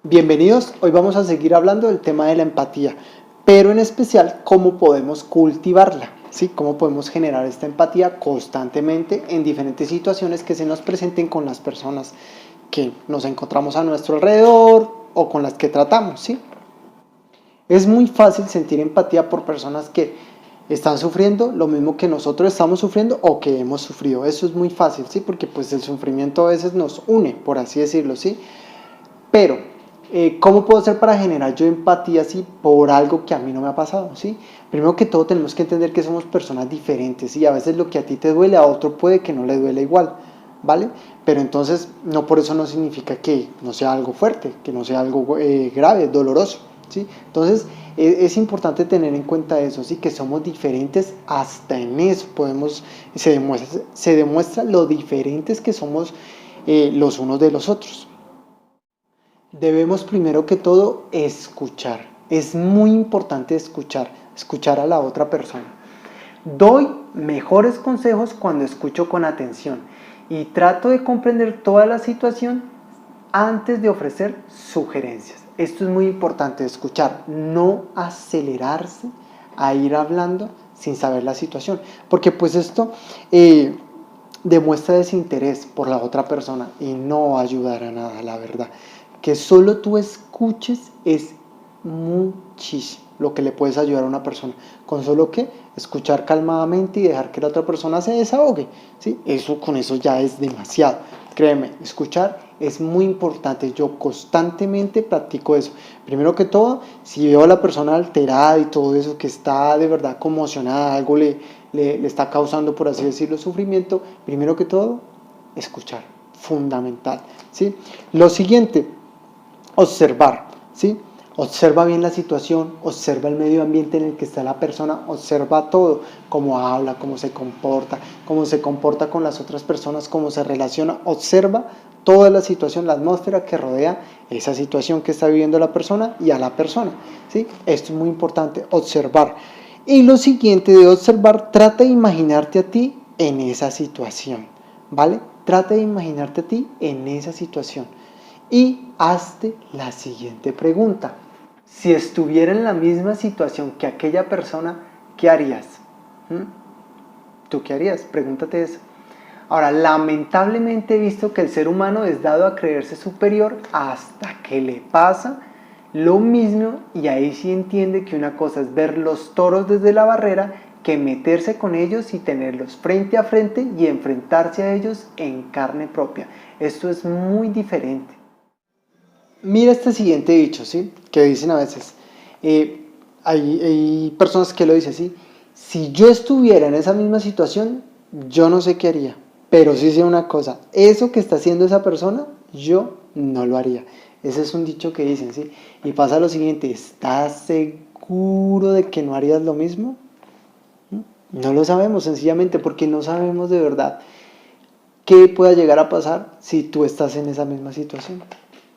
Bienvenidos, hoy vamos a seguir hablando del tema de la empatía, pero en especial cómo podemos cultivarla, ¿sí? Cómo podemos generar esta empatía constantemente en diferentes situaciones que se nos presenten con las personas que nos encontramos a nuestro alrededor o con las que tratamos, ¿sí? Es muy fácil sentir empatía por personas que están sufriendo lo mismo que nosotros estamos sufriendo o que hemos sufrido. Eso es muy fácil, ¿sí? Porque pues el sufrimiento a veces nos une, por así decirlo, ¿sí? Pero, ¿cómo puedo hacer para generar yo empatía así por algo que a mí no me ha pasado? ¿Sí? Primero que todo tenemos que entender que somos personas diferentes y a veces lo que a ti te duele a otro puede que no le duele igual, ¿vale? Pero entonces no por eso no significa que no sea algo fuerte, que no sea algo grave, doloroso, ¿sí? Entonces es importante tener en cuenta eso, ¿sí? Que somos diferentes hasta en eso, se demuestra lo diferentes que somos los unos de los otros. Debemos primero que todo escuchar. Es muy importante escuchar a la otra persona. Doy mejores consejos cuando escucho con atención y trato de comprender toda la situación antes de ofrecer sugerencias. Esto es muy importante, escuchar, no acelerarse a ir hablando sin saber la situación, porque pues esto demuestra desinterés por la otra persona y no va a ayudar a nada, la verdad. Que solo tú escuches es muchísimo lo que le puedes ayudar a una persona. Con solo que escuchar calmadamente y dejar que la otra persona se desahogue, ¿sí? Con eso ya es demasiado. Créeme, escuchar es muy importante. Yo constantemente practico eso. Primero que todo, si veo a la persona alterada y todo eso, que está de verdad conmocionada, algo le está causando, por así decirlo, sufrimiento, primero que todo, escuchar. Fundamental, ¿sí? Lo siguiente, observar, ¿sí? Observa bien la situación, observa el medio ambiente en el que está la persona, observa todo, cómo habla, cómo se comporta con las otras personas, cómo se relaciona, observa toda la situación, la atmósfera que rodea esa situación que está viviendo la persona y a la persona, ¿sí? Esto es muy importante, observar. Y lo siguiente de observar, trata de imaginarte a ti en esa situación, ¿vale? Trata de imaginarte a ti en esa situación y hazte la siguiente pregunta. Si estuviera en la misma situación que aquella persona, ¿qué harías? ¿Tú qué harías? Pregúntate eso. Ahora, lamentablemente he visto que el ser humano es dado a creerse superior hasta que le pasa lo mismo y ahí sí entiende que una cosa es ver los toros desde la barrera que meterse con ellos y tenerlos frente a frente y enfrentarse a ellos en carne propia. Esto es muy diferente. Mira este siguiente dicho, ¿sí? Que dicen a veces, hay personas que lo dicen así, si yo estuviera en esa misma situación, yo no sé qué haría, pero sí sé una cosa, eso que está haciendo esa persona, yo no lo haría. Ese es un dicho que dicen, ¿sí? Y pasa lo siguiente, ¿estás seguro de que no harías lo mismo? No lo sabemos, sencillamente porque no sabemos de verdad qué pueda llegar a pasar si tú estás en esa misma situación,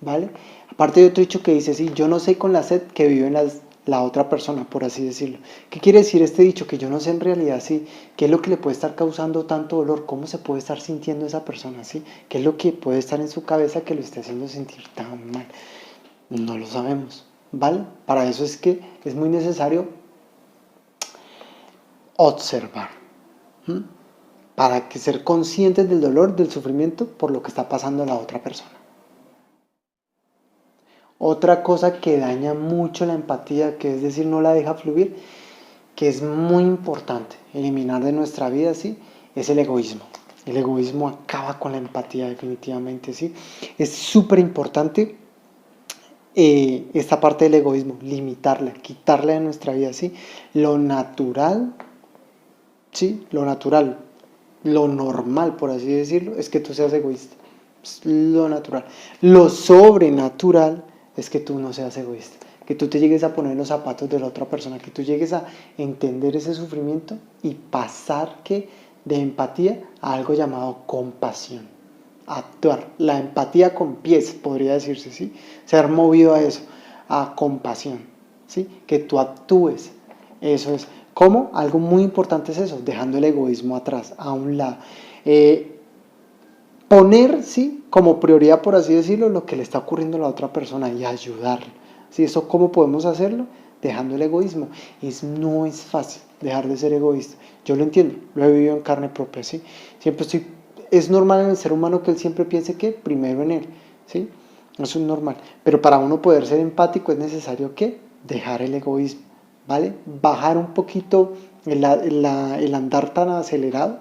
¿vale? Aparte de otro dicho que dice, sí, yo no sé con la sed que vive en la otra persona, por así decirlo. ¿Qué quiere decir este dicho? Que yo no sé en realidad, sí, qué es lo que le puede estar causando tanto dolor, cómo se puede estar sintiendo esa persona, sí, qué es lo que puede estar en su cabeza que lo esté haciendo sentir tan mal. No lo sabemos, ¿vale? Para eso es que es muy necesario observar. ¿Mm? Para que ser conscientes del dolor, del sufrimiento por lo que está pasando a la otra persona. Otra cosa que daña mucho la empatía, que es decir, no la deja fluir, que es muy importante eliminar de nuestra vida, ¿sí? Es el egoísmo. El egoísmo acaba con la empatía definitivamente, ¿sí? Es súper importante esta parte del egoísmo, limitarla, quitarla de nuestra vida, ¿sí? Lo natural, ¿sí? Lo normal, por así decirlo, es que tú seas egoísta. Es lo natural. Lo sobrenatural es que tú no seas egoísta. Que tú te llegues a poner en los zapatos de la otra persona, que tú llegues a entender ese sufrimiento y pasar de empatía a algo llamado compasión. Actuar. La empatía con pies, podría decirse, ¿sí? Ser movido a eso, a compasión, ¿sí? Que tú actúes. Eso es. ¿Cómo? Algo muy importante es eso, dejando el egoísmo atrás, a un lado. poner, ¿sí?, como prioridad, por así decirlo, lo que le está ocurriendo a la otra persona y ayudarlo. ¿Sí? ¿Eso cómo podemos hacerlo? Dejando el egoísmo. No es fácil dejar de ser egoísta. Yo lo entiendo, lo he vivido en carne propia, ¿sí? Es normal en el ser humano que él siempre piense que primero en él, ¿sí? Eso es normal. Pero para uno poder ser empático es necesario que dejar el egoísmo, ¿vale? Bajar un poquito el andar tan acelerado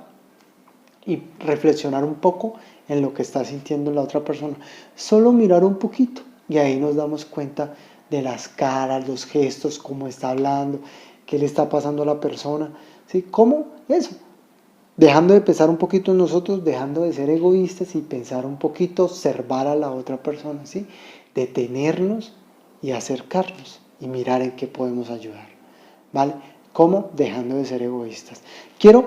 y reflexionar un poco en lo que está sintiendo la otra persona. Solo mirar un poquito y ahí nos damos cuenta de las caras, los gestos, cómo está hablando, qué le está pasando a la persona, ¿sí? ¿Cómo? Eso. Dejando de pensar un poquito en nosotros, dejando de ser egoístas y pensar un poquito, observar a la otra persona, ¿sí? Detenernos y acercarnos y mirar en qué podemos ayudar, ¿vale? ¿Cómo? Dejando de ser egoístas. Quiero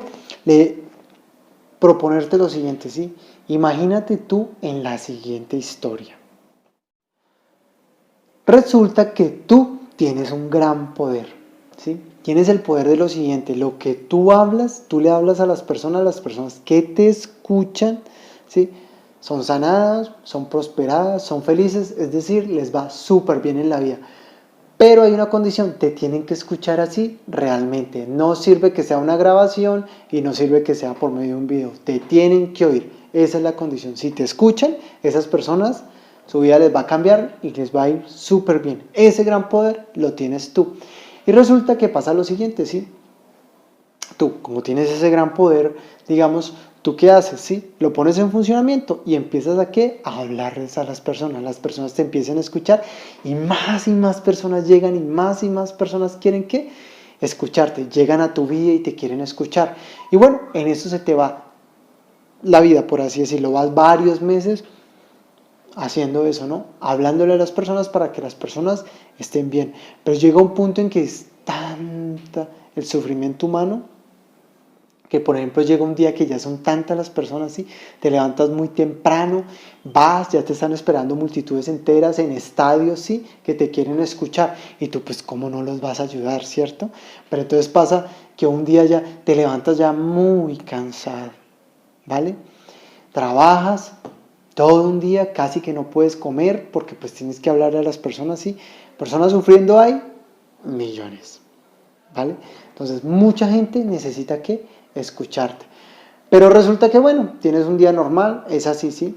proponerte lo siguiente, ¿sí? Imagínate tú en la siguiente historia. Resulta que tú tienes un gran poder, ¿sí? Tienes el poder de lo siguiente, lo que tú hablas, tú le hablas a las personas que te escuchan, ¿sí? Son sanadas, son prosperadas, son felices, es decir, les va súper bien en la vida. Pero hay una condición, te tienen que escuchar así realmente. No sirve que sea una grabación y no sirve que sea por medio de un video. Te tienen que oír. Esa es la condición. Si te escuchan, esas personas, su vida les va a cambiar y les va a ir súper bien. Ese gran poder lo tienes tú. Y resulta que pasa lo siguiente, ¿sí? Tú, como tienes ese gran poder, digamos, ¿tú qué haces? ¿Sí? Lo pones en funcionamiento y empiezas a ¿qué? A hablarles a las personas te empiezan a escuchar y más personas llegan y más personas quieren ¿qué? Escucharte, llegan a tu vida y te quieren escuchar. Y bueno, en eso se te va la vida, por así decirlo, vas varios meses haciendo eso, ¿no? Hablándole a las personas para que las personas estén bien. Pero llega un punto en que es tanta el sufrimiento humano que por ejemplo llega un día que ya son tantas las personas, ¿sí? Te levantas muy temprano, vas, ya te están esperando multitudes enteras en estadios, ¿sí? Que te quieren escuchar y tú pues cómo no los vas a ayudar, ¿cierto? Pero entonces pasa que un día ya te levantas ya muy cansado, ¿vale? Trabajas todo un día, casi que no puedes comer porque pues tienes que hablar a las personas, ¿sí? Personas sufriendo hay millones, ¿vale? Entonces mucha gente necesita que escucharte. Pero resulta que bueno, tienes un día normal, es así, ¿sí?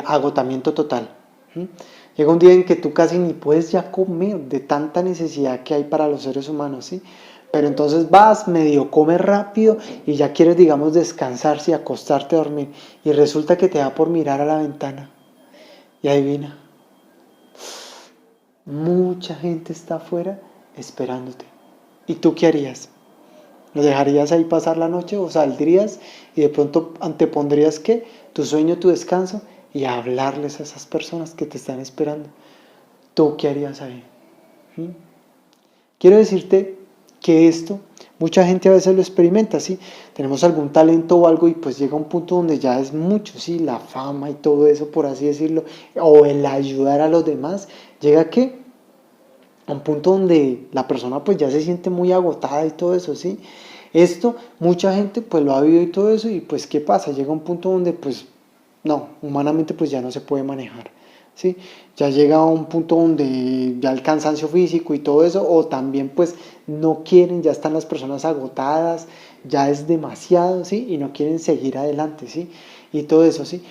Agotamiento total. ¿Sí? Llega un día en que tú casi ni puedes ya comer de tanta necesidad que hay para los seres humanos, ¿sí? Pero entonces vas, medio comes rápido y ya quieres, digamos, descansar, ¿sí? Acostarte a dormir. Y resulta que te da por mirar a la ventana. Y adivina, mucha gente está afuera esperándote. ¿Y tú qué harías? ¿Lo dejarías ahí pasar la noche o saldrías y de pronto antepondrías qué? Tu sueño, tu descanso y a hablarles a esas personas que te están esperando? ¿Tú qué harías ahí? ¿Mm? Quiero decirte que esto, mucha gente a veces lo experimenta, ¿sí? Tenemos algún talento o algo y pues llega un punto donde ya es mucho, ¿sí? La fama y todo eso, por así decirlo, o el ayudar a los demás, llega a qué? A un punto donde la persona pues ya se siente muy agotada y todo eso, ¿sí? Esto, mucha gente pues lo ha vivido y todo eso y pues ¿qué pasa? Llega un punto donde pues no, humanamente pues ya no se puede manejar, ¿sí? Ya llega a un punto donde ya el cansancio físico y todo eso, o también pues no quieren, ya están las personas agotadas, ya es demasiado, ¿sí? Y no quieren seguir adelante, ¿sí? Y todo eso, ¿sí?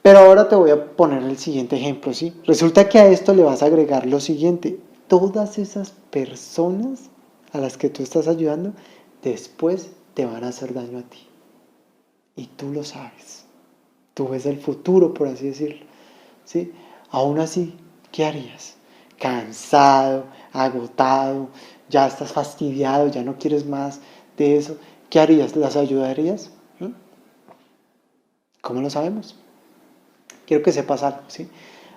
Pero ahora te voy a poner el siguiente ejemplo, ¿sí? Resulta que a esto le vas a agregar lo siguiente. Todas esas personas a las que tú estás ayudando, después te van a hacer daño a ti. Y tú lo sabes. Tú ves el futuro, por así decirlo. ¿Sí? Aún así, ¿qué harías? Cansado, agotado, ya estás fastidiado, ya no quieres más de eso. ¿Qué harías? ¿Las ayudarías? ¿Mm? ¿Cómo lo sabemos? Quiero que sepas algo, ¿sí?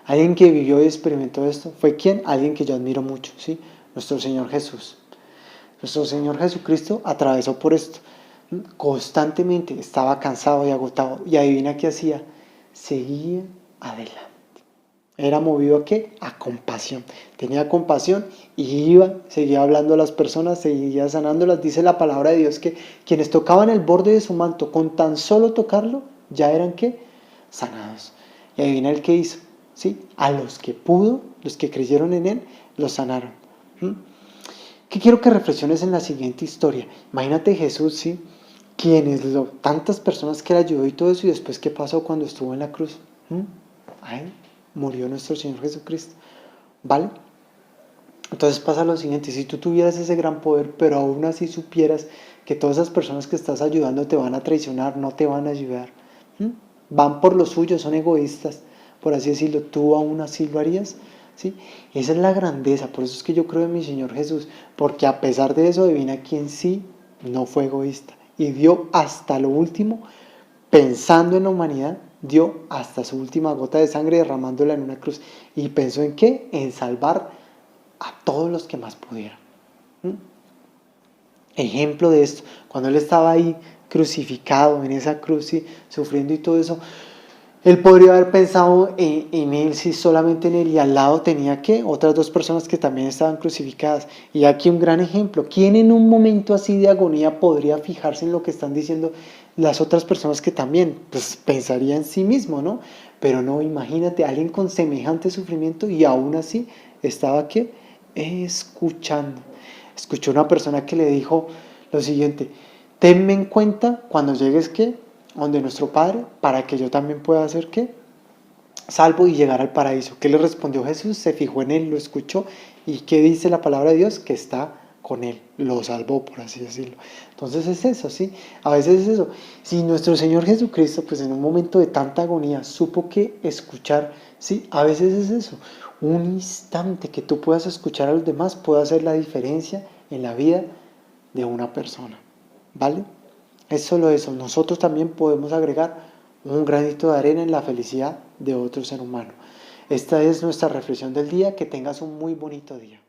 Alguien que vivió y experimentó esto, ¿fue quién? Alguien que yo admiro mucho, ¿sí? Nuestro Señor Jesús. Nuestro Señor Jesucristo atravesó por esto. Constantemente estaba cansado y agotado. Y adivina qué hacía. Seguía adelante. Era movido a qué? A compasión. Tenía compasión y iba, seguía hablando a las personas, seguía sanándolas. Dice la palabra de Dios que quienes tocaban el borde de su manto, con tan solo tocarlo, ya eran ¿qué? Sanados. Y adivina el que hizo, ¿sí? A los que pudo, los que creyeron en él, los sanaron. ¿Mm? ¿Qué quiero que reflexiones en la siguiente historia? Imagínate Jesús, ¿sí? Tantas personas que le ayudó y todo eso, y después ¿qué pasó cuando estuvo en la cruz? ¿Mm? Ay, murió nuestro Señor Jesucristo, ¿vale? Entonces pasa lo siguiente, si tú tuvieras ese gran poder, pero aún así supieras que todas esas personas que estás ayudando te van a traicionar, no te van a ayudar, ¿Mm? Van por lo suyo, son egoístas, por así decirlo, tú aún así lo harías, ¿sí? Esa es la grandeza, por eso es que yo creo en mi Señor Jesús, porque a pesar de eso, adivina quién sí no fue egoísta y dio hasta lo último, pensando en la humanidad, dio hasta su última gota de sangre derramándola en una cruz. ¿Y pensó en qué? En salvar a todos los que más pudieran. ¿Mm? Ejemplo de esto, cuando él estaba ahí crucificado en esa cruz, ¿sí? Sufriendo y todo eso, él podría haber pensado en él, sí, solamente en él, y al lado tenía que otras dos personas que también estaban crucificadas. Y aquí un gran ejemplo, ¿quién en un momento así de agonía podría fijarse en lo que están diciendo las otras personas que también, pues pensaría en sí mismo, ¿no? Pero no, imagínate, alguien con semejante sufrimiento y aún así estaba ¿qué? Escuchando. Escuchó una persona que le dijo lo siguiente: tenme en cuenta cuando llegues ¿qué? Donde nuestro Padre, para que yo también pueda hacer ¿qué? Salvo y llegar al paraíso. ¿Qué le respondió Jesús? Se fijó en él, lo escuchó. ¿Y qué dice la palabra de Dios? Que está con él, lo salvó, por así decirlo. Entonces es eso, ¿sí? A veces es eso. Si nuestro Señor Jesucristo, pues en un momento de tanta agonía, supo que escuchar, ¿sí? A veces es eso. Un instante que tú puedas escuchar a los demás puede hacer la diferencia en la vida de una persona, ¿vale? Es solo eso. Nosotros también podemos agregar un granito de arena en la felicidad de otro ser humano. Esta es nuestra reflexión del día. Que tengas un muy bonito día.